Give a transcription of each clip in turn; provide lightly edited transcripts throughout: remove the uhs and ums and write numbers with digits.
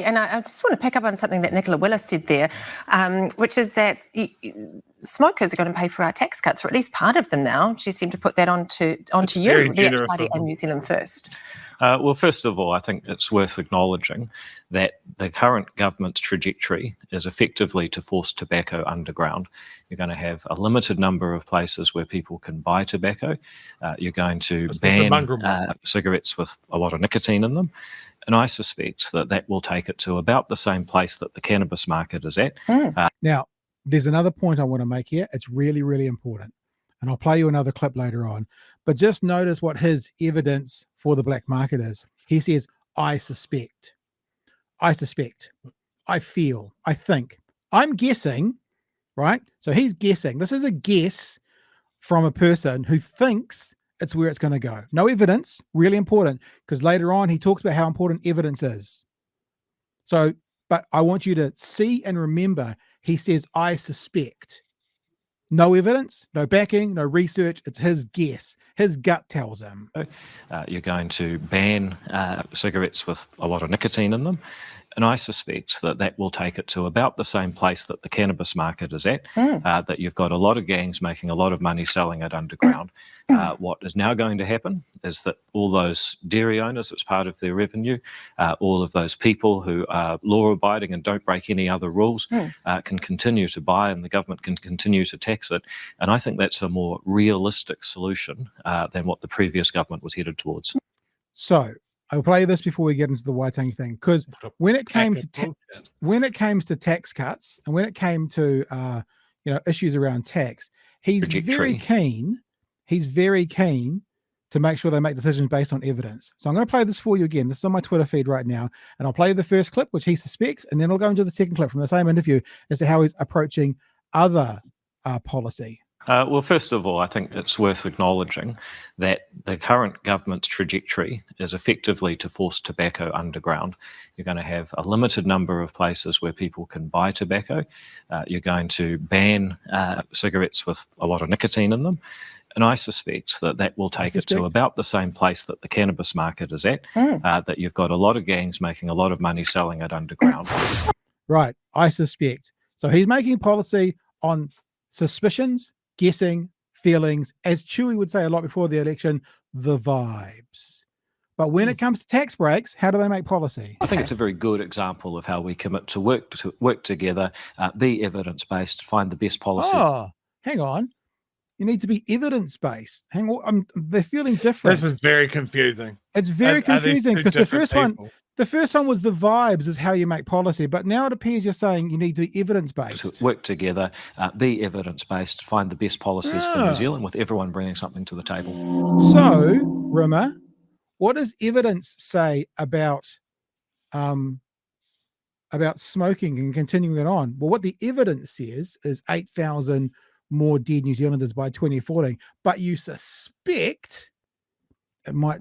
And I just want to pick up on something that Nicola Willis said there, which is that smokers are going to pay for our tax cuts, or at least part of them now. She seemed to put that onto you, the Party and New Zealand First. Well, first of all, I think it's worth acknowledging that the current government's trajectory is effectively to force tobacco underground. You're going to have a limited number of places where people can buy tobacco. You're going to ban cigarettes with a lot of nicotine in them. And I suspect that will take it to about the same place that the cannabis market is at. Now, there's another point I want to make here. It's really, really important. And I'll play you another clip later on. But just notice what his evidence for the black market is. He says, I suspect. I suspect. I feel. I think. I'm guessing, right? So he's guessing. This is a guess from a person who thinks it's where it's going to go. No evidence, really important, because later on he talks about how important evidence is. So, but I want you to see and remember, he says, I suspect. No evidence, no backing, no research. It's his guess. His gut tells him. You're going to ban cigarettes with a lot of nicotine in them. And I suspect that will take it to about the same place that the cannabis market is at, that you've got a lot of gangs making a lot of money selling it underground. What is now going to happen is that all those dairy owners, it's part of their revenue, all of those people who are law-abiding and don't break any other rules can continue to buy, and the government can continue to tax it. And I think that's a more realistic solution than what the previous government was headed towards. So I'll play this before we get into the Waitangi thing, because when it came to tax cuts and when it came to issues around tax, he's very keen. He's very keen to make sure they make decisions based on evidence. So I'm going to play this for you again. This is on my Twitter feed right now, and I'll play the first clip, which he suspects, and then I'll go into the second clip from the same interview as to how he's approaching other policy. Well, first of all, I think it's worth acknowledging that the current government's trajectory is effectively to force tobacco underground. You're going to have a limited number of places where people can buy tobacco. You're going to ban cigarettes with a lot of nicotine in them. And I suspect that will take it to about the same place that the cannabis market is at, that you've got a lot of gangs making a lot of money selling it underground. Right, I suspect. So he's making policy on suspicions, guessing, feelings, as Chewy would say a lot before the election, the vibes. But when it comes to tax breaks, how do they make policy? I think it's a very good example of how we commit to work together, be evidence-based, find the best policy. Oh, hang on. You need to be evidence-based. Hang on, they're feeling different. This is very confusing. It's very confusing because the first one was the vibes is how you make policy, but now it appears you're saying you need to be evidence-based. To work together, be evidence-based, find the best policies for New Zealand with everyone bringing something to the table. So, Rimmer, what does evidence say about smoking and continuing it on? Well, what the evidence says is 8,000 more dead New Zealanders by 2040, but you suspect it might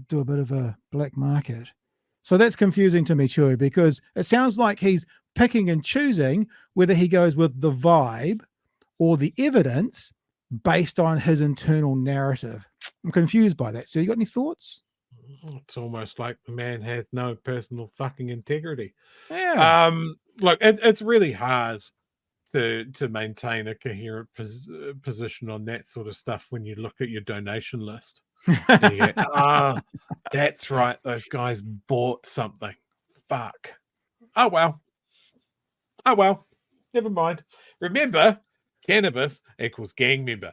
do a bit of a black market. So that's confusing to me, Chewy, because it sounds like he's picking and choosing whether he goes with the vibe or the evidence based on his internal narrative. I'm confused by that. So you got any thoughts? It's almost like the man has no personal fucking integrity. Yeah. Look, it's really hard to maintain a coherent position on that sort of stuff when you look at your donation list. And you go, that's right, those guys bought something. Fuck. Oh well, never mind. Remember, cannabis equals gang member.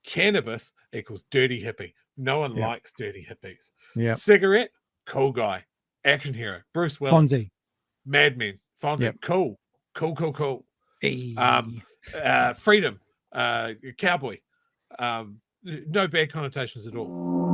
Cannabis equals dirty hippie. No one likes dirty hippies. Cigarette, cool guy. Action hero, Bruce Willis. Fonzie. Mad Men. Fonzie, cool. Hey. Freedom, cowboy. No bad connotations at all.